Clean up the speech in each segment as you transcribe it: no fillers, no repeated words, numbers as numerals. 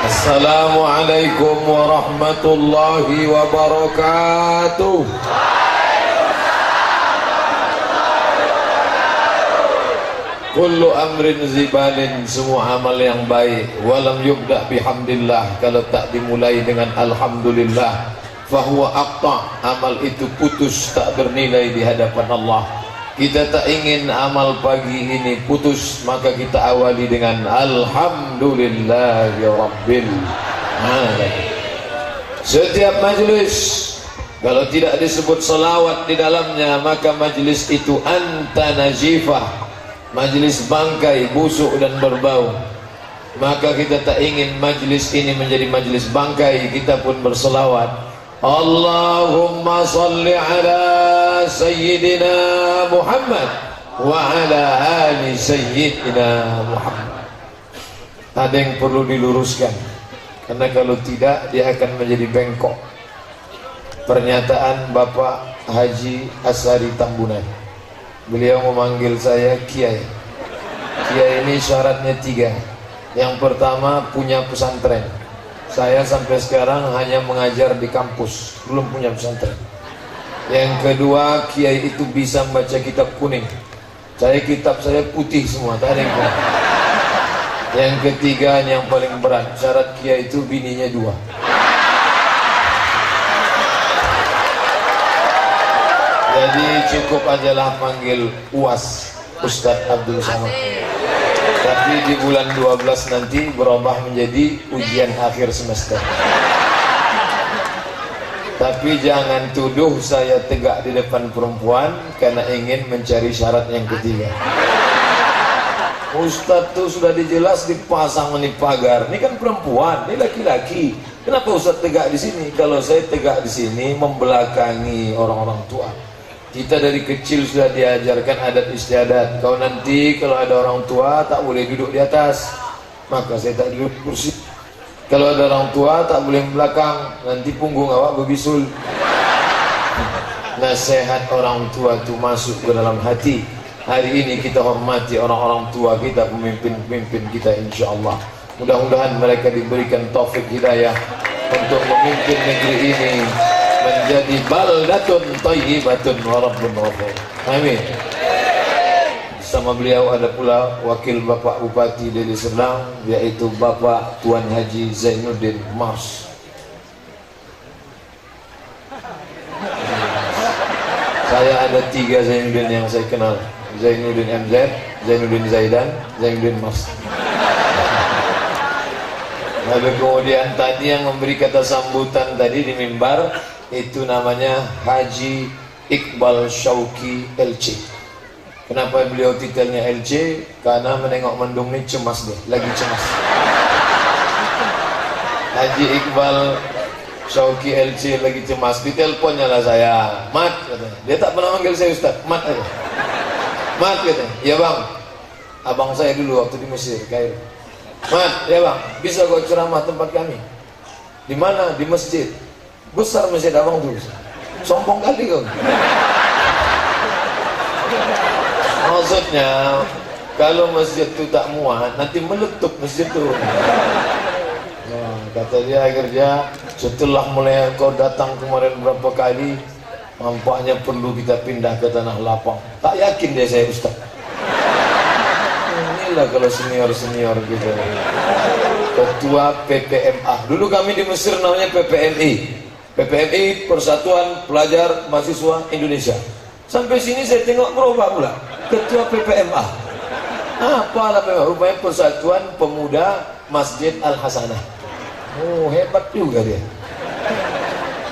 Assalamualaikum warahmatullahi wabarakatuh. Kullu amrin zibalin, semua amal yang baik walam yubda bihamdillah, kalau tak dimulai dengan alhamdulillah, fahuwa aqta, amal itu putus, tak bernilai di hadapan Allah. Kita tak ingin amal pagi ini putus, maka kita awali dengan alhamdulillahi rabbil alamin. Setiap majlis kalau tidak disebut salawat di dalamnya, maka majlis itu anta najifah, majlis bangkai, busuk dan berbau. Maka kita tak ingin majlis ini menjadi majlis bangkai, kita pun berselawat, Allahumma salli ala Sayyidina Muhammad wa ala ali Sayyidina Muhammad. Ada yang perlu diluruskan, karena kalau tidak dia akan menjadi bengkok. Pernyataan Bapak Haji Asari Tambunan, beliau memanggil saya Kiai. Kiai ini syaratnya 3. Yang pertama, punya pesantren. Saya sampai sekarang hanya mengajar di kampus, belum punya pesantren. Yang kedua, Kiai itu bisa membaca kitab kuning. Kitab saya putih semua, tak ada yang kuning. Yang ketiga, yang paling berat, syarat Kiai itu bininya 2. Jadi cukup ajalah panggil UAS, Ustadz Abdul Samad. Tapi di bulan 12 nanti berubah menjadi ujian akhir semester. Tapi jangan tuduh saya tegak di depan perempuan karena ingin mencari syarat yang ketiga. Ustadz tuh sudah dijelas dipasang di pagar. Ini kan perempuan, ini laki-laki. Kenapa Ustadz tegak di sini? Kalau saya tegak di sini membelakangi orang-orang tua. Kita dari kecil sudah diajarkan adat istiadat. Kau nanti kalau ada orang tua tak boleh duduk di atas, maka saya tak duduk di kursi. Kalau ada orang tua tak boleh belakang, nanti punggung awak berbisul. Nasihat orang tua itu masuk ke dalam hati. Hari ini kita hormati orang-orang tua kita, pemimpin-pemimpin kita, insyaallah. Mudah-mudahan mereka diberikan taufik hidayah untuk memimpin negeri ini menjadi baldatun thayyibatun wa rabbun ghafur. Amin. Bersama beliau ada pula wakil Bapak Bupati Deli Serdang, yaitu Bapak Tuan Haji Zainuddin Mars. Saya ada 3 Zainuddin yang saya kenal, Zainuddin MZ, Zainuddin Zaidan, Zainuddin Mars. Lalu kemudian tadi yang memberi kata sambutan tadi di mimbar, itu namanya Haji Iqbal Syauqi LC. Kenapa beliau titelnya LC? Karena menengok mendung ini cemas deh, lagi cemas. Haji Iqbal Syauqi LC lagi cemas, diteleponnya lah saya, Mat katanya. Dia tak pernah manggil saya Ustaz, Mat aja. Mat katanya, ya bang, abang saya dulu waktu di Mesir, Kairo. Mat, ya bang, bisa kau ceramah tempat kami? Di mana? Di masjid. Besar masjid abang tuh, sombong kali kau. Maksudnya kalau masjid itu tak muat, nanti meletup masjid itu. Nah, kata dia akhirnya, setelah mulai kau datang kemarin berapa kali, nampaknya perlu kita pindah ke tanah lapang. Tak yakin dia saya Ustaz. Inilah kalau senior-senior gitu. Ketua PPMA. Dulu kami di Mesir namanya PPMI. PPMI, Persatuan Pelajar Mahasiswa Indonesia. Sampai sini saya tengok berubah pula, Ketua PPMA. Apalah PPMA? Rupanya Persatuan Pemuda Masjid Al-Hasanah. Oh, hebat juga dia.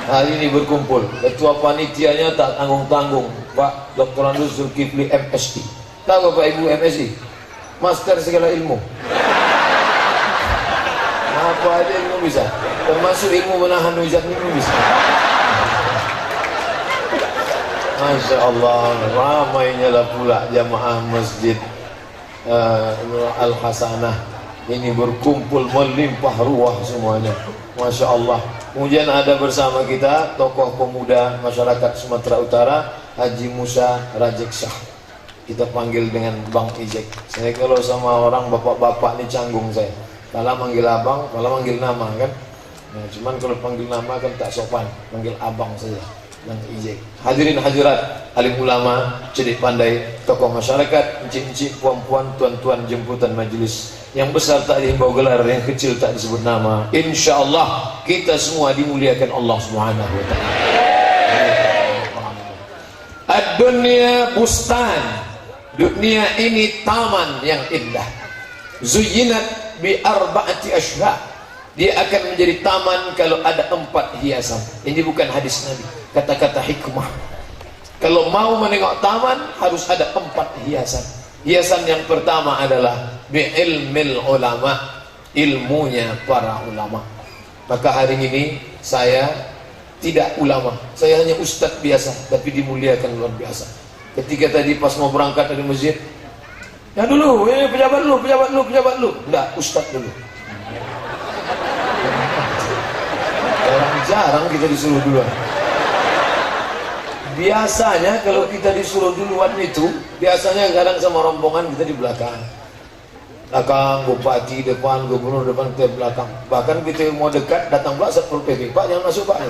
Hari ini berkumpul. Ketua panitianya tak tanggung-tanggung, Pak Dr. Andus Zulkifli MSI. Tahu Bapak Ibu MSI? Master segala ilmu. Apa aja ilmu bisa, termasuk ilmu menahan hujat ilmu bisa. Masya Allah, ramainya lah pula jamaah masjid Al-Hasanah ini berkumpul melimpah ruah semuanya. Masya Allah. Kemudian ada bersama kita tokoh pemuda masyarakat Sumatera Utara, Haji Musa Rajek Shah. Kita panggil dengan Bang Ijek. Saya kalau sama orang bapak-bapak ini canggung saya. Pala manggil abang, pala manggil nama kan. Nah, cuman kalau panggil nama kan tak sopan, panggil abang saja. Dan ijek. Hadirin hadirat, alim ulama, cerdik pandai, tokoh masyarakat, encik-encik, puan-puan, tuan-tuan jemputan majelis. Yang besar tak dihimbau gelar, yang kecil tak disebut nama. InsyaAllah kita semua dimuliakan Allah Subhanahu wa ta'ala. Ad-dunya bustan. Dunia ini taman yang indah. Zuyyinat bi arba'ati ashya. Dia akan menjadi taman kalau ada 4 hiasan. Ini bukan hadis Nabi, kata-kata hikmah. Kalau mau menengok taman harus ada 4 hiasan. Hiasan yang pertama adalah bi ilmil ulama, ilmunya para ulama. Maka hari ini saya tidak ulama, saya hanya ustadz biasa, tapi dimuliakan luar biasa. Ketika tadi pas mau berangkat dari masjid, ya dulu, ini pejabat lu, enggak, ustadz dulu. Jarang kita disuruh duluan. Biasanya kalau kita disuruh duluan itu, biasanya kadang sama rombongan kita di belakang. Belakang, bupati depan, gubernur depan, kita belakang. Bahkan kita mau dekat, datang pula Satpol PP. Pak jangan masuk Pak.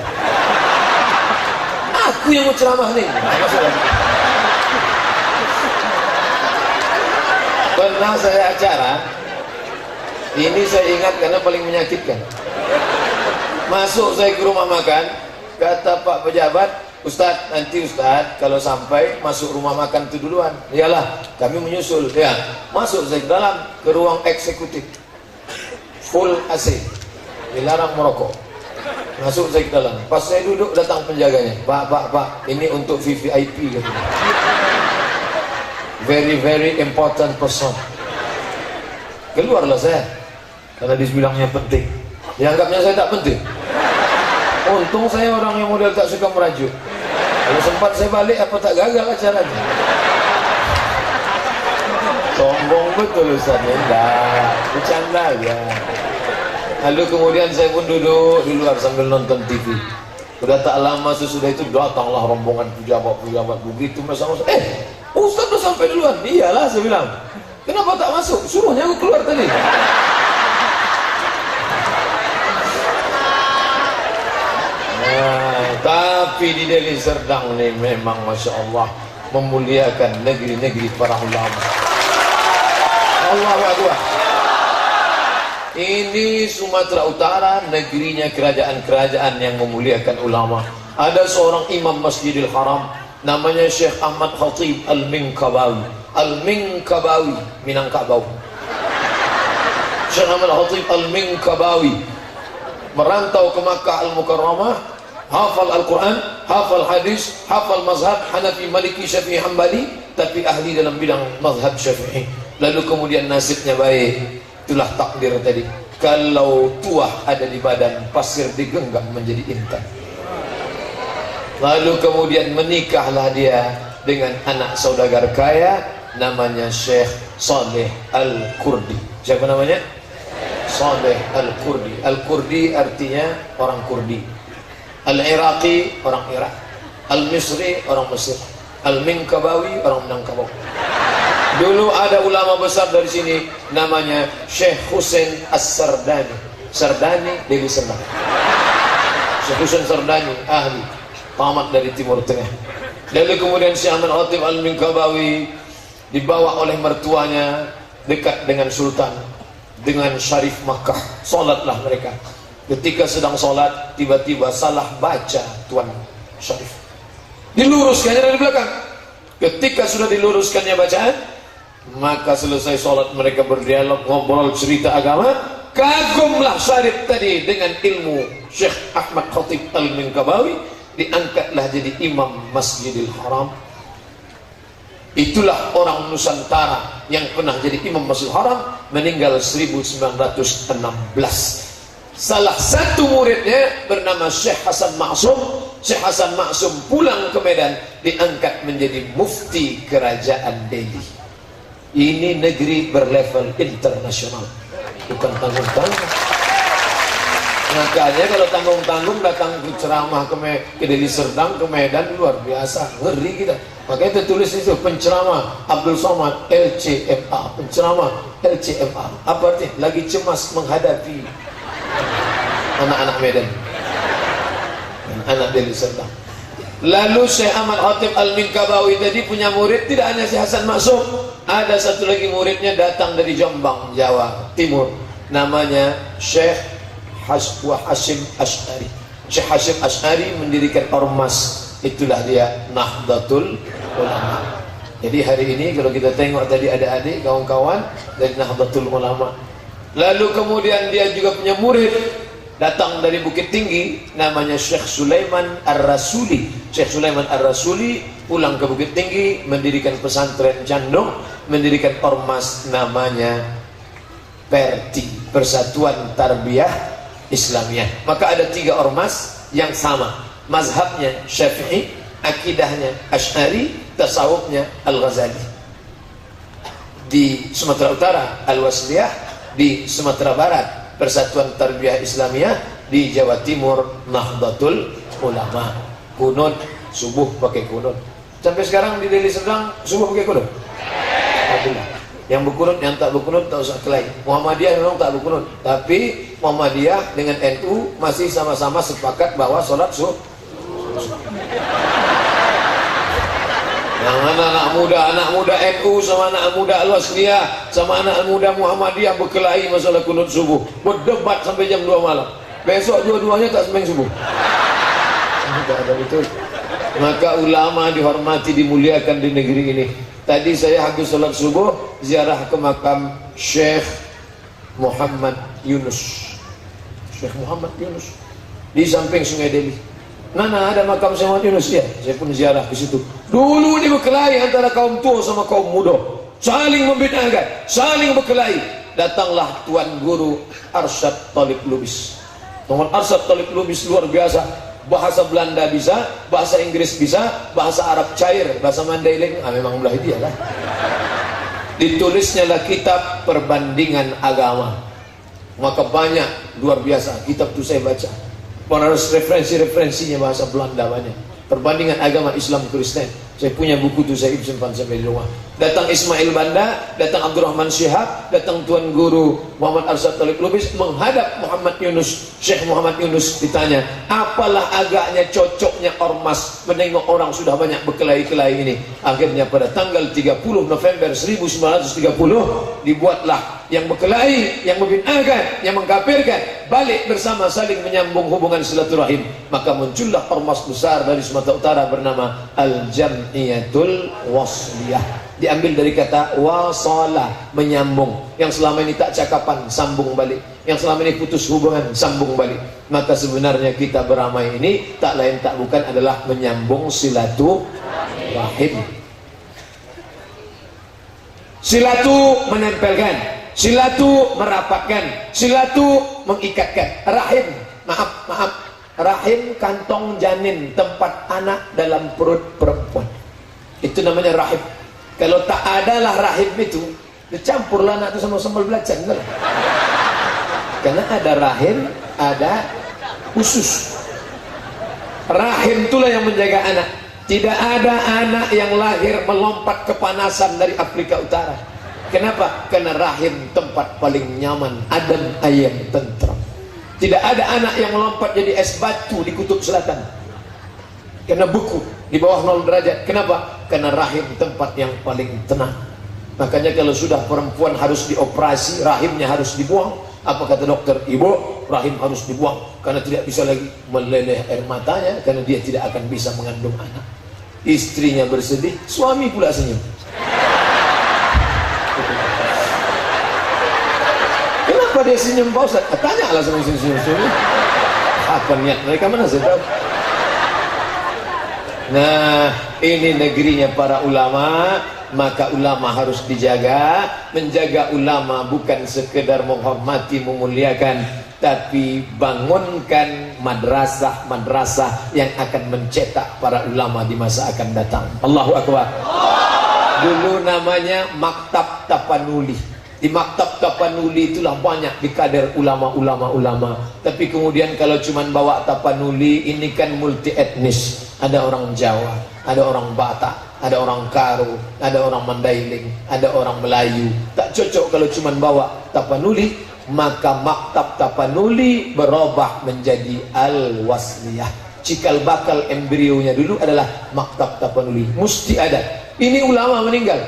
Aku yang mau ceramah nih. Masuk lagi. Pernah saya acara, ini saya ingat karena paling menyakitkan. Masuk saya ke rumah makan, kata Pak pejabat, Ustadz, nanti Ustadz kalau sampai masuk rumah makan itu duluan. Iyalah, kami menyusul. Ya, masuk saya ke dalam, ke ruang eksekutif, full AC, dilarang merokok. Masuk saya ke dalam. Pas saya duduk datang penjaganya, Pak, ini untuk VVIP gitu. Very important person. Keluarlah saya, karena dibilangnya penting. Dianggapnya saya tak penting. Untung saya orang yang model tak suka merajuk. Kalau sempat saya balik apa tak gagal acaranya. Sombong betul Ustaz. Enggak, bercanda aja. Lalu kemudian saya pun duduk di luar sambil nonton TV. Sudah tak lama sesudah itu datanglah rombongan pejabat begitu masa-masa. Ustaz udah sampai duluan. Iyalah saya bilang. Kenapa tak masuk? Suruhnya aku keluar tadi. Tapi di Deli Serdang ini memang Masya Allah memuliakan negeri-negeri para ulama. Allahu Akbar. Ini Sumatera Utara, negerinya kerajaan-kerajaan yang memuliakan ulama. Ada seorang imam Masjidil Haram, namanya Syekh Ahmad Khatib Al-Minkabawi. Al-Minkabawi, Minangkabau. Syekh Ahmad Khatib Al-Minkabawi merantau ke Makkah Al-Mukarramah, hafal Al-Quran, hafal hadis, hafal mazhab Hanafi, Maliki, Syafi'i, Hambali, tapi ahli dalam bidang mazhab Syafi'i. Lalu kemudian nasibnya baik. Itulah takdir tadi. Kalau tuah ada di badan, pasir digenggam menjadi intan. Lalu kemudian menikahlah dia dengan anak saudagar kaya, namanya Syekh Saleh Al-Kurdi. Siapa namanya? Saleh Al-Kurdi. Al-Kurdi artinya orang Kurdi. Al-Iraqi orang Irak. Al-Misri orang Mesir. Al-Minkabawi orang Minangkabau. Dulu ada ulama besar dari sini namanya Syekh Husain As-Sardani. Sardani Deli Serdang. Syekh Husain Sardani ahli tamat dari Timur Tengah. Lalu kemudian Syekh Ahmad Khatib Al-Minkabawi dibawa oleh mertuanya dekat dengan sultan, dengan Syarif Makkah. Salatlah mereka. Ketika sedang salat tiba-tiba salah baca Tuan Syarif. Diluruskannya dari belakang. Ketika sudah diluruskannya bacaan, maka selesai sholat mereka berdialog, ngobrol, cerita agama. Kagumlah Syarif tadi dengan ilmu Syekh Ahmad Khatib Al-Minkabawi, diangkatlah jadi imam Masjidil Haram. Itulah orang Nusantara yang pernah jadi imam Masjidil Haram, meninggal 1916. Salah satu muridnya bernama Syekh Hasan Maksum. Syekh Hasan Maksum pulang ke Medan, diangkat menjadi mufti kerajaan Delhi. Ini negeri berlevel internasional, bukan tanggung-tanggung. Makanya kalau tanggung-tanggung datang ceramah ke Deli Serdang, ke Medan, luar biasa, ngeri kita. Makanya tertulis itu penceramah Abdul Somad LCMA, penceramah LCMA. Apa artinya? Lagi cemas menghadapi anak-anak Medan, anak Deli Serdang. Lalu Syekh Ahmad Khatib Al-Minkabawi tadi punya murid, tidak hanya Syekh Hasan Maksum, ada satu lagi muridnya datang dari Jombang, Jawa Timur, namanya Syekh Hashim Asy'ari. Syekh Hashim Asy'ari mendirikan ormas, itulah dia Nahdlatul Ulama. Jadi hari ini kalau kita tengok tadi adik-adik kawan-kawan dari Nahdlatul Ulama. Lalu kemudian dia juga punya murid datang dari Bukit Tinggi, namanya Syekh Sulaiman Ar-Rasuli. Syekh Sulaiman Ar-Rasuli pulang ke Bukit Tinggi, mendirikan pesantren Candong, mendirikan ormas namanya PERTI, Persatuan Tarbiyah Islamiyah. Maka ada 3 ormas yang sama, mazhabnya Syafi'i, akidahnya Asy'ari, tasawufnya Al-Ghazali. Di Sumatera Utara Al-Wasliyah, di Sumatera Barat Persatuan Tarbiyah Islamiyah, di Jawa Timur Nahdlatul Ulama. Kunut subuh pakai kunut. Sampai sekarang di Deli Serdang subuh pakai kunut. Alhamdulillah. Yang berkunut, yang tak berkunut tak usah kelahi. Muhammadiyah memang tak berkunut, tapi Muhammadiyah dengan NU masih sama-sama sepakat bahwa sholat subuh. Yang anak muda NU sama anak muda Al-Wasliyah sama anak muda Muhammadiyah berkelahi masalah kunut subuh, berdebat sampai jam 2 malam. Besok dua-duanya tak sembahyang subuh. Tidak ada itu. Maka ulama dihormati, dimuliakan di negeri ini. Tadi saya habis sholat subuh ziarah ke makam Syekh Muhammad Yunus. Syekh Muhammad Yunus di samping Sungai Deli. Nana ada makam Syekh Muhammad Yunus ya. Saya pun ziarah ke situ. Dulu ini berkelahi antara kaum tua sama kaum muda, saling membid'ahkan, saling berkelahi. Datanglah Tuan Guru Arsyad Talib Lubis. Tuan Arsyad Talib Lubis luar biasa. Bahasa Belanda bisa, bahasa Inggris bisa, bahasa Arab cair, bahasa Mandailing, memang belah dia lah. Ditulisnya lah kitab Perbandingan Agama. Maka banyak, luar biasa, kitab itu saya baca. Harus referensinya bahasa Belanda banyak. Perbandingan agama Islam Kristen. Saya punya buku itu, saya simpan sampai di rumah. Datang Ismail Banda, datang Abdurrahman Syihab, datang Tuan Guru Muhammad Arsyad Talib Lubis menghadap Muhammad Yunus. Syekh Muhammad Yunus ditanya, apalah agaknya cocoknya ormas menengok orang sudah banyak berkelahi-kelahi ini. Akhirnya pada tanggal 30 November 1930 dibuatlah yang berkelahi, yang membid'ahkan, yang mengkafirkan balik bersama, saling menyambung hubungan silaturahim. Maka muncullah ormas besar dari Sumatera Utara bernama Al-Jam'iyatul Wasliyah. Diambil dari kata wasala, menyambung. Yang selama ini tak cakapan, sambung balik. Yang selama ini putus hubungan, sambung balik. Maka sebenarnya kita beramai ini tak lain tak bukan adalah menyambung silaturahim. Silatu menempelkan, silatu merapatkan, silatu mengikatkan. Rahim, maaf, rahim kantong janin, tempat anak dalam perut perempuan. Itu namanya rahim. Kalau tak adalah rahim itu, dicampurlah anak itu sama sambal belacan. Karena ada rahim, ada usus. Rahim itulah yang menjaga anak. Tidak ada anak yang lahir melompat kepanasan dari Afrika Utara. Kenapa? Karena rahim tempat paling nyaman, adem, ayem, tentram. Tidak ada anak yang melompat jadi es batu di kutub selatan. Karena beku di bawah 0 derajat. Kenapa? Karena rahim tempat yang paling tenang. Makanya kalau sudah perempuan harus dioperasi, rahimnya harus dibuang. Apa kata dokter? Ibu, rahim harus dibuang karena tidak bisa lagi meleleh air matanya, karena dia tidak akan bisa mengandung anak. Istrinya bersedih, suami pula senyum. Kenapa dia senyum, Pak Ustaz? Tanyalah sama senyum-senyum. Apa niat mereka, mana saya tahu. Nah, ini negerinya para ulama. Maka ulama harus dijaga. Menjaga ulama bukan sekedar menghormati, memuliakan, tapi bangunkan madrasah-madrasah yang akan mencetak para ulama di masa akan datang. Allahu Akbar. Dulu namanya Maktab Tapanuli. Di Maktab Tapanuli itulah banyak dikader ulama-ulama. Tapi kemudian kalau cuma bawa Tapanuli, ini kan multi etnis. Ada orang Jawa, ada orang Batak, ada orang Karo, ada orang Mandailing, ada orang Melayu. Tak cocok kalau cuma bawa Tapanuli, maka maktab Tapanuli berubah menjadi Al-Wasliyah. Cikal bakal embrionya dulu adalah maktab Tapanuli, mesti ada. Ini ulama meninggal,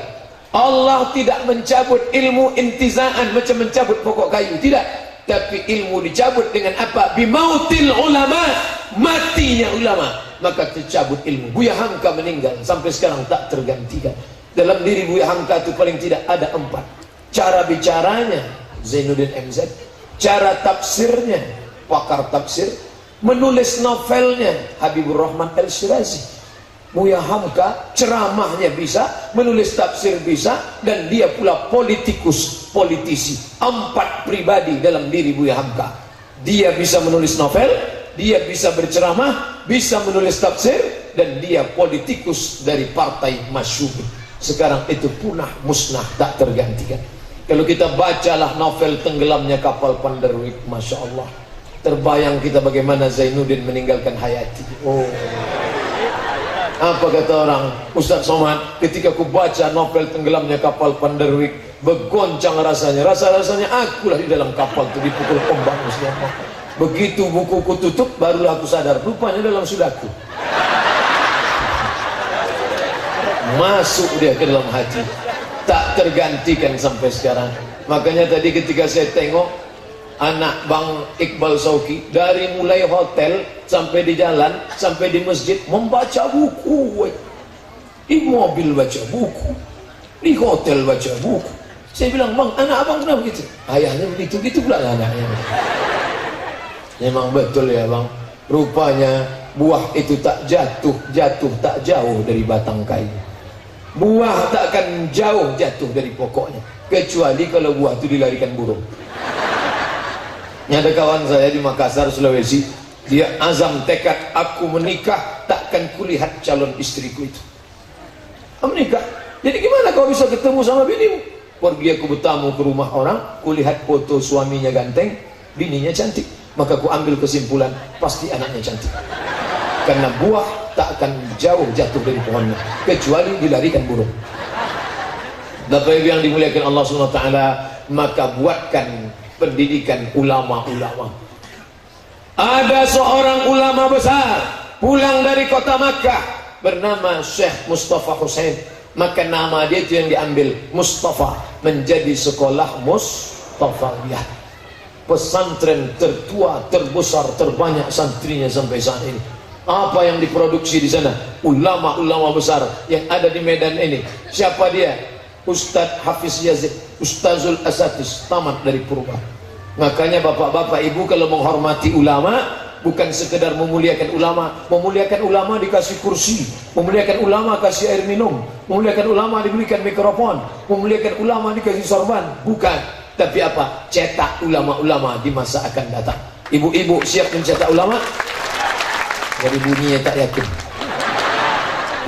Allah tidak mencabut ilmu intizaan macam mencabut pokok kayu, tidak. Tapi ilmu dicabut dengan apa? Bimautil ulama, matinya ulama, maka tercabut ilmu. Buya Hamka meninggal, sampai sekarang tak tergantikan. Dalam diri Buya Hamka itu paling tidak ada 4. Cara bicaranya Zainuddin MZ, cara tafsirnya pakar tafsir, menulis novelnya Habibur Rahman Al-Shirazi. Buya Hamka ceramahnya bisa, menulis tafsir bisa, dan dia pula politikus, politisi. 4 pribadi dalam diri Buya Hamka. Dia bisa menulis novel, dia bisa berceramah, bisa menulis tafsir, dan dia politikus dari partai masyhur. Sekarang itu punah, musnah, tak tergantikan. Kalau kita bacalah novel Tenggelamnya Kapal Panderwik, Masya Allah, terbayang kita bagaimana Zainuddin meninggalkan Hayati. Oh, apa kata orang? Ustaz Somad, ketika ku baca novel Tenggelamnya Kapal Panderwik, bergoncang rasanya. Rasa-rasanya akulah di dalam kapal itu dipukul ombak. Begitu bukuku tutup, barulah aku sadar, rupanya dalam sudahku. Masuk dia ke dalam hati, tak tergantikan sampai sekarang. Makanya tadi ketika saya tengok anak Bang Iqbal Sauki, dari mulai hotel sampai di jalan sampai di masjid membaca buku, di mobil baca buku, di hotel baca buku. Saya bilang, Bang, anak abang kenapa begitu? Ayahnya begitu, gitu pula anaknya. Memang betul ya Bang, rupanya buah itu tak jatuh tak jauh dari batang kayu. Buah tak akan jauh jatuh dari pokoknya, kecuali kalau buah itu dilarikan burung. Ada kawan saya di Makassar, Sulawesi, dia azam tekad, aku menikah takkan kulihat calon istriku itu. Menikah, jadi gimana kau bisa ketemu sama binimu? Pergi aku bertamu ke rumah orang, kulihat foto suaminya ganteng, bininya cantik, maka ku ambil kesimpulan pasti anaknya cantik. Karena buah tak akan jauh jatuh dari pohonnya, kecuali dilarikan burung. Bapak Ibu yang dimuliakan Allah SWT, maka buatkan pendidikan ulama-ulama. Ada seorang ulama besar pulang dari kota Makkah bernama Syekh Mustafa Hussein, maka nama dia itu yang diambil, Mustafa, menjadi sekolah Mustafawiyah, pesantren tertua, terbesar, terbanyak santrinya sampai saat ini. Apa yang diproduksi di sana? Ulama-ulama besar yang ada di Medan ini. Siapa dia? Ustadz Hafiz Yazid, Ustazul Asatis, tamat dari Purba. Makanya bapak-bapak ibu kalau menghormati ulama, bukan sekedar memuliakan ulama dikasih kursi, memuliakan ulama kasih air minum, memuliakan ulama diberikan mikrofon, memuliakan ulama dikasih sorban, bukan. Tapi apa? Cetak ulama-ulama di masa akan datang. Ibu-ibu siap mencetak ulama? Dari bunyinya tak yakin.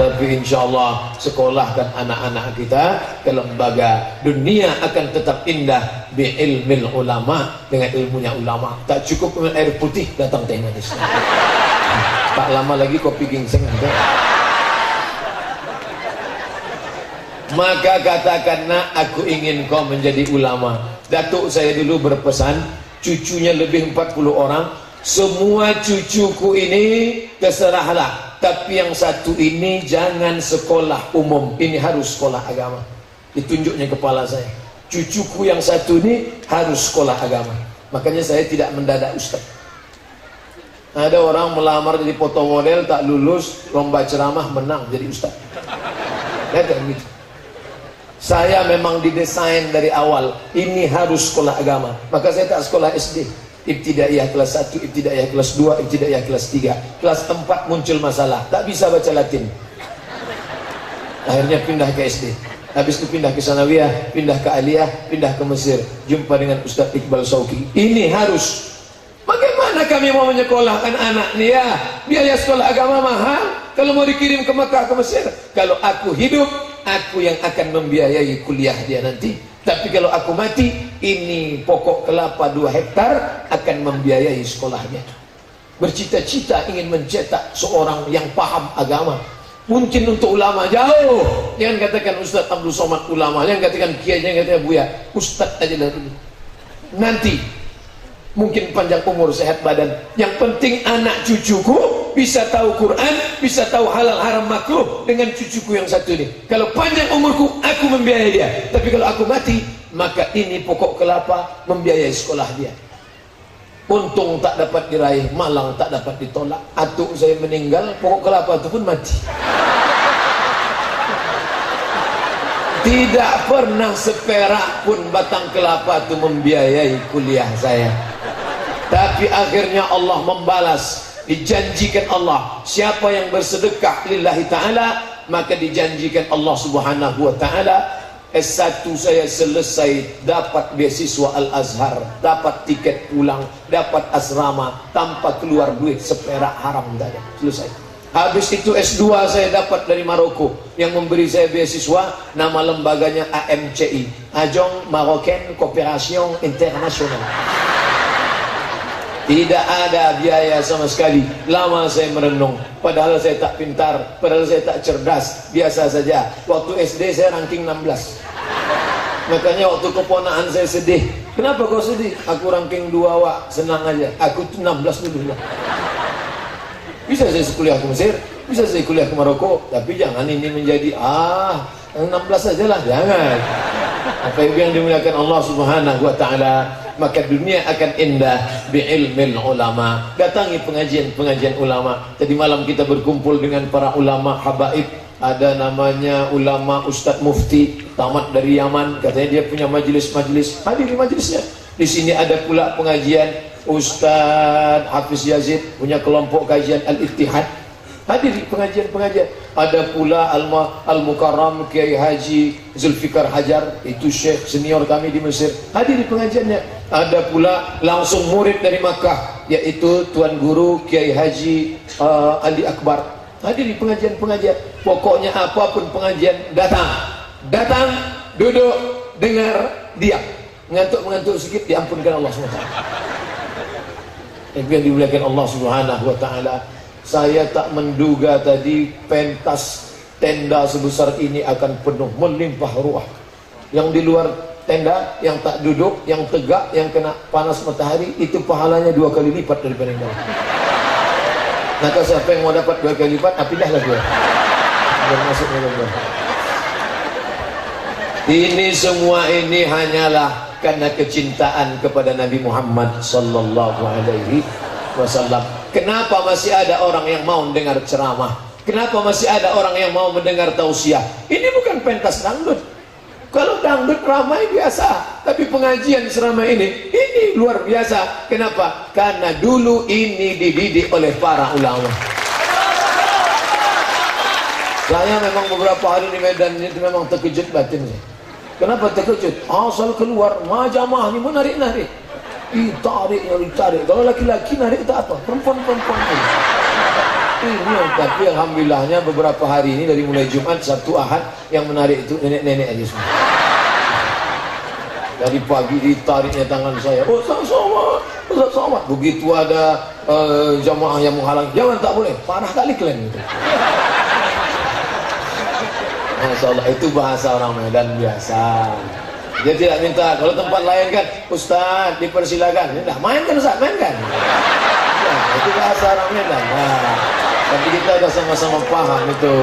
Tapi insya Allah sekolahkan anak-anak kita ke lembaga, dunia akan tetap indah bi ilmil ulama, dengan ilmunya ulama. Tak cukup dengan air putih, datang teh manis. Tak lama lagi kopi ginseng. Maka katakan, nak, aku ingin kau menjadi ulama. Datuk saya dulu berpesan, cucunya lebih 40 orang, semua cucuku ini terserahlah, tapi yang satu ini jangan sekolah umum, ini harus sekolah agama. Ditunjuknya kepala saya, cucuku yang satu ini harus sekolah agama. Makanya saya tidak mendadak ustaz. Ada orang melamar jadi foto model, tak lulus lomba ceramah, menang jadi ustaz. Lihat gitu. Saya memang didesain dari awal, ini harus sekolah agama. Maka saya tak sekolah SD, Ibtidaiyah kelas 1, Ibtidaiyah kelas 2, Ibtidaiyah kelas 3. Kelas 4 muncul masalah, tak bisa baca Latin. Akhirnya pindah ke SD. Habis itu pindah ke Sanawiyah, pindah ke Aliyah, pindah ke Mesir. Jumpa dengan Ustaz Iqbal Sauki. Ini harus. Bagaimana kami mau menyekolahkan anak nih ya? Biaya sekolah agama mahal. Kalau mau dikirim ke Mekah, ke Mesir. Kalau aku hidup, aku yang akan membiayai kuliah dia nanti. Tapi kalau aku mati, ini pokok kelapa 2 hektar akan membiayai sekolahnya. Bercita-cita ingin mencetak seorang yang paham agama, Mungkin untuk ulama jauh. Jangan katakan Ustaz Abdul Somad ulama, jangan katakan kiai, jangan katakan buya. Ustaz aja lah dulu. Nanti mungkin panjang umur, sehat badan. Yang penting anak cucuku bisa tahu Quran, bisa tahu halal haram makruh dengan cucuku yang satu ini. Kalau panjang umurku, aku membiayai dia. Tapi kalau aku mati, maka ini pokok kelapa membiayai sekolah dia. Untung tak dapat diraih, malang tak dapat ditolak. Atuk saya meninggal, pokok kelapa itu pun mati. Tidak pernah seperak pun batang kelapa itu membiayai kuliah saya. Tapi akhirnya Allah membalas. Dijanjikan Allah, siapa yang bersedekah lillahi ta'ala, maka dijanjikan Allah subhanahu wa ta'ala. S1 saya selesai, dapat beasiswa Al-Azhar, dapat tiket pulang, dapat asrama tanpa keluar duit seperak haram tadi. Selesai. Habis itu S2 saya dapat dari Maroko, yang memberi saya beasiswa, nama lembaganya AMCI, Agence Marocaine Coopération Internationale. Tidak ada biaya sama sekali. Lama saya merenung, padahal saya tak pintar, padahal saya tak cerdas, biasa saja. Waktu SD saya ranking 16. Makanya waktu keponakan saya sedih. Kenapa kau sedih? Aku ranking 2 wak, senang aja. Aku 16 dulu lah. Bisa saya kuliah ke Mesir, bisa saya kuliah ke Maroko, tapi jangan ini menjadi 16 saja lah, jangan. Apa yang dimuliakan Allah subhanahu wa ta'ala, maka dunia akan indah bi'ilmil ulama. Datangi pengajian ulama. Tadi malam kita berkumpul dengan para ulama habaib. Ada namanya ulama Ustadz Mufti, tamat dari Yaman. Katanya dia punya majelis-majelis. Hadiri majelisnya. Di sini ada pula pengajian Ustadz Hafiz Yazid, punya kelompok kajian Al-Ittihad. Hadiri pengajian-pengajian. Ada pula Al-Mukarram Kiai Haji Zulfikar Hajar, itu syekh senior kami di Mesir. Hadiri pengajiannya. Ada pula langsung murid dari Makkah, yaitu Tuan Guru Kiai Haji Ali Akbar. Hadiri pengajian-pengajian. Pokoknya apapun pengajian, datang, duduk, dengar, diam. Ngantuk-ngantuk sedikit diampunkan Allah SWT. Yang dimuliakan Allah Subhanahu wa ta'ala. Saya tak menduga tadi pentas tenda sebesar ini akan penuh, melimpah ruah. Yang di luar tenda, yang tak duduk, yang tegak, yang kena panas matahari, itu pahalanya 2 kali lipat daripada yang lain. Maka siapa yang mau dapat 2 kali lipat, pindahlah dia. Biar masuk dalam. Ini semua ini hanyalah karena kecintaan kepada Nabi Muhammad sallallahu alaihi wasallam. Kenapa masih ada orang yang mau mendengar ceramah? Kenapa masih ada orang yang mau mendengar tausiah? Ini bukan pentas dangdut. Kalau dangdut ramai biasa, tapi pengajian seramai ini luar biasa. Kenapa? Karena dulu ini dididik oleh para ulama. Saya memang beberapa hari di Medan itu memang terkejut batinnya. Kenapa terkejut? Asal keluar majamah ini menarik-narik. Ditarik. Kalau laki-laki narik itu apa? Perempuan-perempuan ini. Tapi alhamdulillahnya beberapa hari ini dari mulai Jumat, Sabtu, Ahad yang menarik itu nenek-nenek aja semua. Dari pagi ditariknya tangan saya. Ustaz Somad. Begitu ada jamaah yang menghalang, jangan, tak boleh. Parah kali kalian itu. Masya Allah, itu bahasa orang Medan biasa. Dia tidak minta, kalau tempat lain kan, Ustaz dipersilakan. Ya, mainkan Ustaz, mainkan. Ya, itu bahasa orang Medan. Nah, tapi kita udah sama-sama paham itu.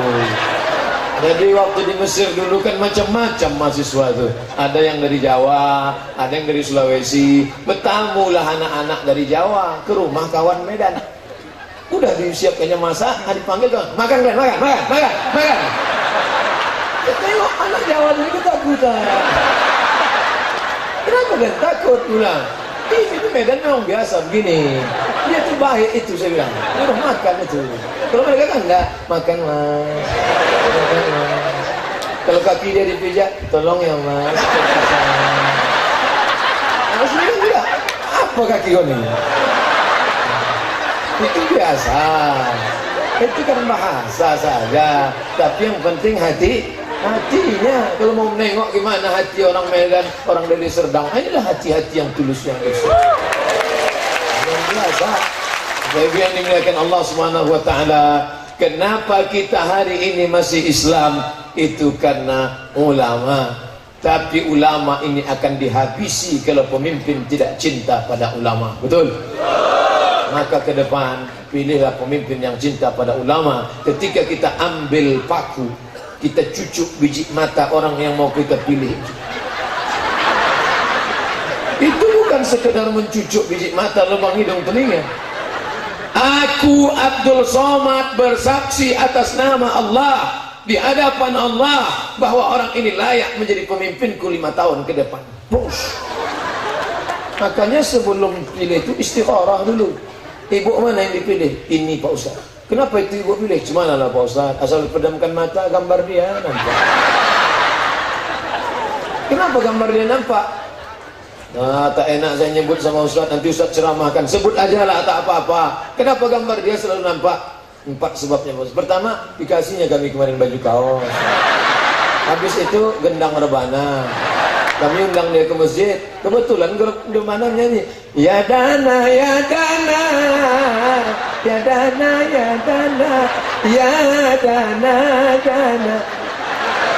Jadi waktu di Mesir dulu kan macam-macam mahasiswa tuh. Ada yang dari Jawa, ada yang dari Sulawesi. Bertamulah anak-anak dari Jawa ke rumah kawan Medan. Udah disiapkannya masak, dipanggil kan, makan. Tengok anak Jawa ini ketakutan. Kenapa kan takut pulang? Ini Medan memang biasa begini. Dia tuh baik itu, saya bilang. Udah makan itu. Kalau mereka kan enggak, makan mas. Kalau kaki dia dipijat, tolong ya mas. Mas ini kan juga, apa kaki kau ini? Itu biasa. Itu kan bahasa saja. Tapi yang penting hatinya. Kalau mau menengok gimana hati orang Medan, orang dari Serdang, inilah hati-hati yang tulus, yang ikhlas. Yang biasa. Baik yang dimuliakan Allah Subhanahu wa taala, Kenapa kita hari ini masih Islam? Itu karena ulama. Tapi ulama ini akan dihabisi kalau pemimpin tidak cinta pada ulama. Betul? Maka ke depan pilihlah pemimpin yang cinta pada ulama. Ketika kita ambil paku, kita cucuk biji mata orang yang mau kita pilih. Itu bukan sekedar mencucuk biji mata, lubang hidung telinga. Aku Abdul Somad bersaksi atas nama Allah di hadapan Allah bahwa orang ini layak menjadi pemimpinku 5 tahun ke depan. Push. Makanya sebelum pilih itu istikharah dulu. Ibu mana yang dipilih? Ini Pak Ustaz. Kenapa itu ibu pilih? Cuma lah Pak Ustaz, asal pedamkan mata gambar dia nampak. Kenapa gambar dia nampak? Nah, tak enak saya nyebut sama Ustaz, nanti Ustaz ceramahkan. Sebut aja lah, tak apa-apa. Kenapa gambar dia selalu nampak? 4 sebabnya. Pertama, dikasihnya kami kemarin baju kaos. Habis itu gendang rebana. Kami undang dia ke masjid. Kebetulan grup mana nyanyi. Ya Dana, ya Dana, ya Dana, ya Dana, ya Dana, Dana.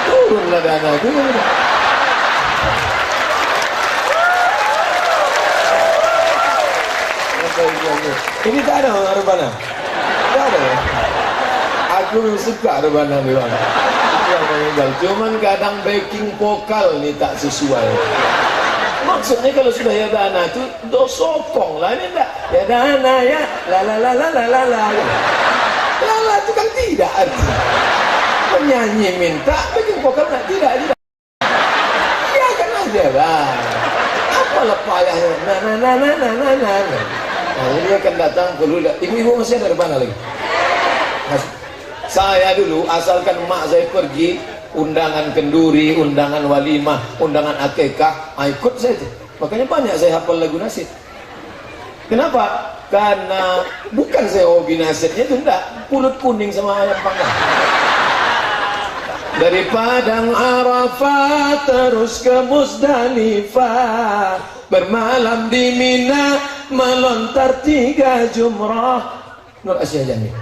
Turunlah Dana, turun. Ini tak ada rebana. Tak ada. Aku suka rebana ni bang. Cuman kadang backing vokal ni tak sesuai. Maksudnya kalau sudah ya Dana tu do sokong lah, ini tak. Ya Dana ya la la la la la la la. La la tu kan tidak arti. Penyanyi minta backing vokal tak, tidak. Ya kan aja lah. Apa lepayahnya? Na na na na na na na. Nah, dia akan datang perlu. Ibu-ibu masih ada rebana lagi. Saya dulu asalkan mak saya pergi undangan kenduri, undangan walimah, undangan akikah, ikut saja. Makanya banyak saya hafal lagu nasyid. Kenapa? Karena bukan saya hobi nasyidnya, itu enggak. Pulut kuning sama ayam panggang. Dari Padang Arafah terus ke Musdalifah, bermalam di Mina, melontar 3 jumrah. Nur Asia Jamil.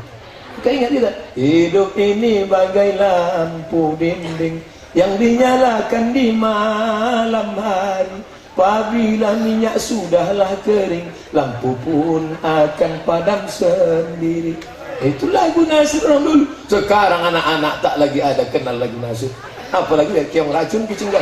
Kita ingat tidak? Hidup ini bagai lampu dinding yang dinyalakan di malam hari. Apabila minyak sudahlah kering, lampu pun akan padam sendiri. Itu lagu nasyid orang dulu. Sekarang anak-anak tak lagi ada kenal lagu nasyid. Apalagi keong racun kicinggan.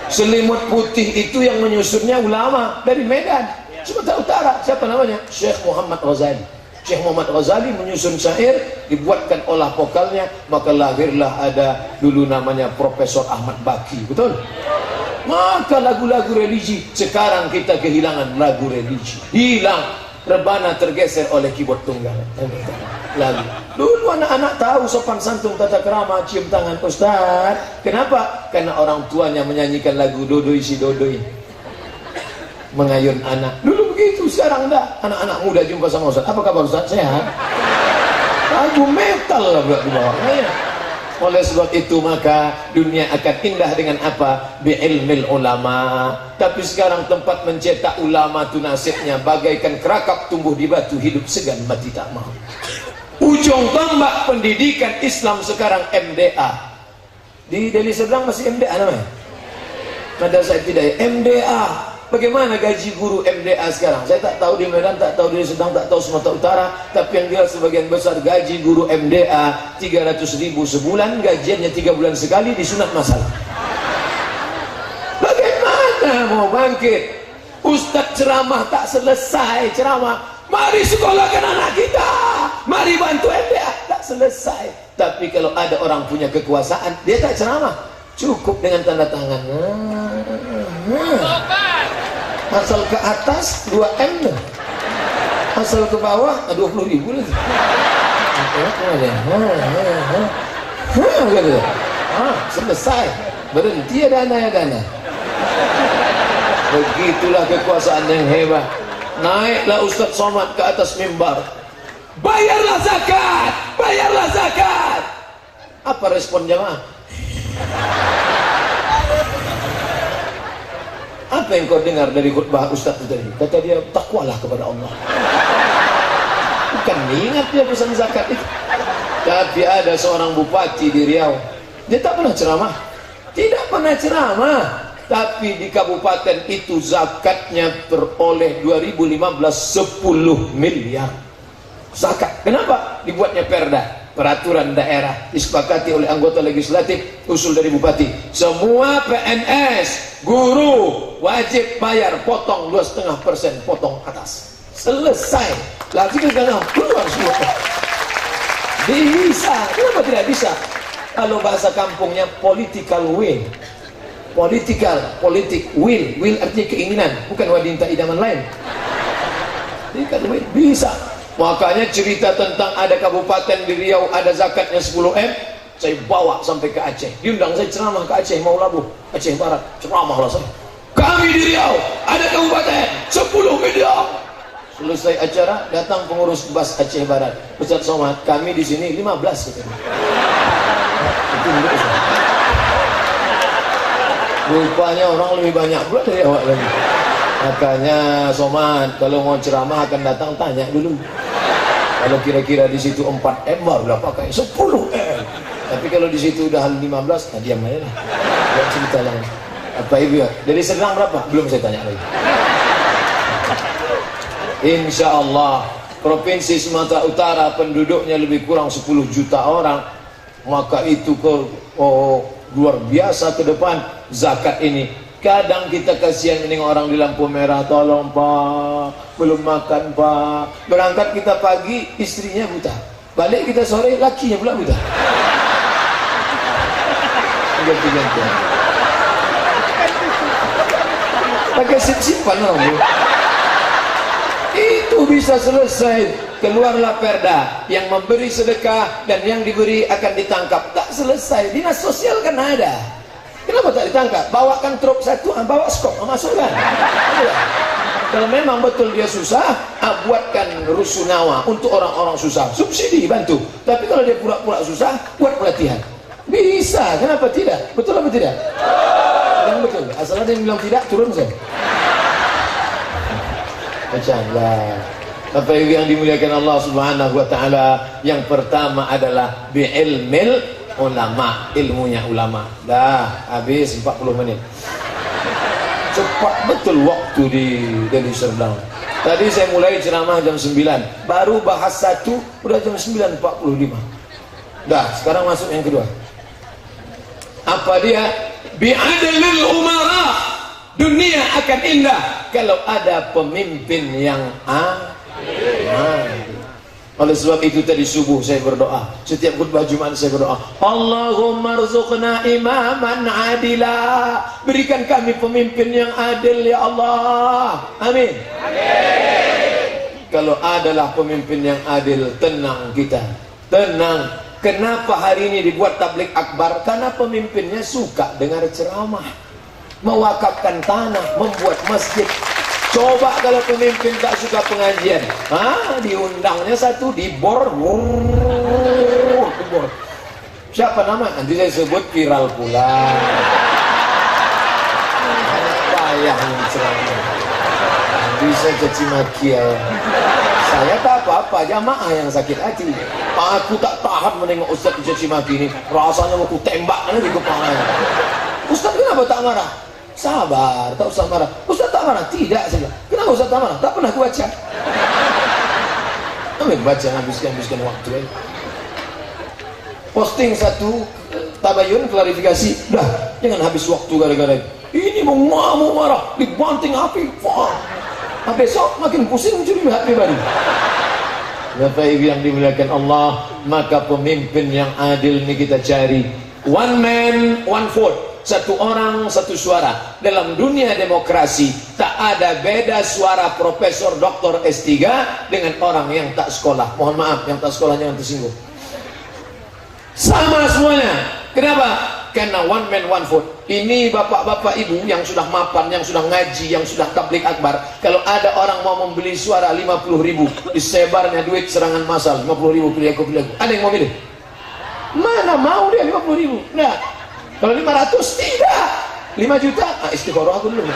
Selimut putih itu yang menyusunnya ulama dari Medan, Sumatera Utara. Siapa namanya? Syekh Muhammad Ghazali. Syekh Muhammad Ghazali menyusun syair, dibuatkan olah vokalnya, maka lahirlah ada dulu namanya Profesor Ahmad Baki. Betul? Maka lagu-lagu religi, sekarang kita kehilangan lagu religi. Hilang, rebana tergeser oleh keyboard tunggal. Lagu. Dulu anak-anak tahu sopan santun tata krama, cium tangan Ustaz. Kenapa? Karena orang tuanya menyanyikan lagu dodoi si dodoi, mengayun anak. Dulu begitu, sekarang enggak. Anak-anak muda jumpa sama Ustaz, apa kabar Ustaz? Sehat? Lagu metal lah di bawahnya. Oleh sebab itu maka dunia akan indah dengan apa? Bi'ilmil ulama. Tapi sekarang tempat mencetak ulama tu nasibnya bagaikan kerakap tumbuh di batu, hidup segan mati tak mau. Ujung tombak pendidikan Islam sekarang MDA. Di Deli Serdang masih MDA namanya? Madrasah Ibtidaiyah MDA. Bagaimana gaji guru MDA sekarang? Saya tak tahu di Medan, tak tahu di Sedang, tak tahu Sumatera Utara. Tapi yang jelas sebagian besar gaji guru MDA 300.000 sebulan, gajiannya 3 bulan sekali, disunat masalah. Bagaimana mau bangkit? Ustadz ceramah tak selesai ceramah. Mari sekolahkan anak kita, mari bantu MDA, tak selesai. Tapi kalau ada orang punya kekuasaan, dia tak ceramah, cukup dengan tanda tangan. Asal ke atas 2M, asal ke bawah 20.000 lagi. Selesai, berhenti ya dana. Begitulah kekuasaan yang hebat. Naiklah Ustaz Somad ke atas mimbar, bayarlah zakat, bayarlah zakat. Apa respon jamaah? Apa yang kau dengar dari khutbah Ustaz itu tadi? Kata dia, takwalah kepada Allah. Bukan ingat dia pesan zakat itu. Tapi ada seorang bupati di Riau, dia tak pernah ceramah, tidak pernah ceramah, tapi di kabupaten itu zakatnya peroleh 2015 10 miliar zakat. Kenapa? Dibuatnya perda, peraturan daerah, disepakati oleh anggota legislatif, usul dari bupati. Semua PNS, guru wajib bayar, potong 2,5% potong atas. Selesai. Lagi kita keluar semua. Bisa. Kenapa tidak bisa? Kalau bahasa kampungnya political will. Politik will. Will artinya keinginan, bukan wadinta idaman lain. Political will. Bisa. Makanya cerita tentang ada kabupaten di Riau ada zakatnya 10M, saya bawa sampai ke Aceh. Diundang saya ceramah ke Aceh, mau labuh, Aceh Barat. Ceramahlah saya. Kami di Riau ada kabupaten 10 miliar. Selesai acara, datang pengurus Bas Aceh Barat. Ustaz Somad, kami di sini 15 katanya. Rupanya orang lebih banyak pula dari awak lagi. Makanya Somad, kalau mau ceramah akan datang tanya dulu. Kalau kira-kira di situ 4M barulah pakai 10M. Tapi kalau di situ udah 15, nah diam aja lah. Buat cerita lah. Apa ibu ya? Dari Serdang berapa? Belum saya tanya lagi. Insya Allah Provinsi Sumatera Utara penduduknya lebih kurang 10 juta orang, maka itu luar biasa ke depan zakat ini. Kadang kita kasihan menengok orang di lampu merah, tolong pak, belum makan pak. Berangkat kita pagi, istrinya buta, balik kita sore, lakinya pula buta. Ganti-ganti. Pakai sip-sipan orang. Itu bisa selesai. Keluarlah perda, yang memberi sedekah dan yang diberi akan ditangkap. Tak selesai. Dinas sosial kan ada. Kenapa tak ditangkap? Bawakan truk satu, bawa skop, masukkan. Kalau memang betul dia susah, buatkan rusunawa untuk orang-orang susah, subsidi, bantu. Tapi kalau dia pura-pura susah, buat pelatihan. Bisa, kenapa tidak? Betul apa tidak? Yang betul. Asal ada yang bilang tidak, turun saya. Macamlah. Apa yang dimuliakan Allah Subhanahu wa taala, yang pertama adalah bi'ilmil ulama, ilmunya ulama. Dah habis 40 menit. Cepat betul waktu di Deli Serdang. Tadi saya mulai ceramah jam 9, baru bahas satu udah jam 9.45. Dah, sekarang masuk yang kedua. Apa dia? Bi'adlil umara. Dunia akan indah kalau ada pemimpin yang adil. Oleh sebab itu tadi subuh saya berdoa, setiap khutbah Jumat saya berdoa, Allahumma rzuqna imaman adila. Berikan kami pemimpin yang adil ya Allah. Amin. Amin. Kalau adalah pemimpin yang adil, tenang kita. Tenang. Kenapa hari ini dibuat tablik akbar? Karena pemimpinnya suka dengar ceramah, mewakafkan tanah, membuat masjid. Coba kalau pemimpin tak suka pengajian, diundangnya satu di bor. Siapa nama? Nanti saya sebut viral pula. Payah yang ceramah, bisa caci maki ya. Saya tak apa-apa, jamaah yang sakit hati. Aku tak tahan menengok Ustaz caci maki ini. Rasanya mau ku tembak di kepalanya. Ustaz kenapa tak marah? Sabar, tak usah marah. Ustaz tak marah? Tidak, saya bilang. Kenapa Ustaz tak marah? Tak pernah aku baca. Ambil baca, habiskan waktu. Posting satu tabayun, klarifikasi. Dah, jangan habis waktu gara-gara ini. Mau ngamuk marah, dibanting api. Wah. Besok makin pusing mencuri HP baru. Bapak Ibu yang dimuliakan Allah, maka pemimpin yang adil ini kita cari. One man, one vote. Satu orang, satu suara. Dalam dunia demokrasi tak ada beda suara profesor, doktor, S3 dengan orang yang tak sekolah. Mohon maaf, yang tak sekolah jangan tersinggung. Sama semuanya. Kenapa? Karena one man, one vote. Ini bapak-bapak ibu yang sudah mapan, yang sudah ngaji, yang sudah tablik akbar. Kalau ada orang mau membeli suara 50.000, disebarnya duit serangan massal 50.000, pilih aku. Ada yang mau milih? Mana mau dia 50.000? Nah, kalau 500 tidak. 5 juta, istiqoroh aku dulu.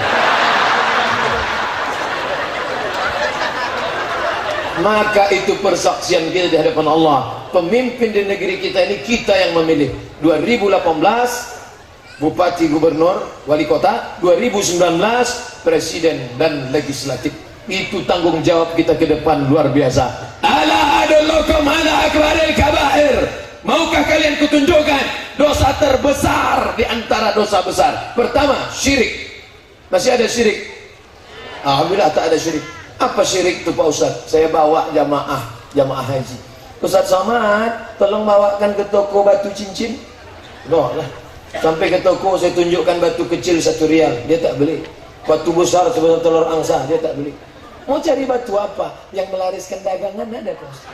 maka itu persaksian kita di hadapan Allah. Pemimpin di negeri kita ini kita yang memilih. 2018 bupati, gubernur, wali kota, 2019 presiden dan legislatif. Itu tanggung jawab kita ke depan luar biasa. Ala adullukum ala akbaril kabair. Maukah kalian kutunjukkan dosa terbesar di antara dosa besar? Pertama, syirik. Masih ada syirik? Alhamdulillah tak ada syirik. Apa syirik itu Pak Ustaz? Saya bawa jamaah haji. Ustaz Somad, tolong bawakan ke toko batu cincin. Loh lah. Sampai ke toko saya tunjukkan batu kecil 1 rial, dia tak beli. Batu besar sebesar telur angsa, dia tak beli. Mau cari batu apa? Yang melariskan dagangan ada Pak Ustaz.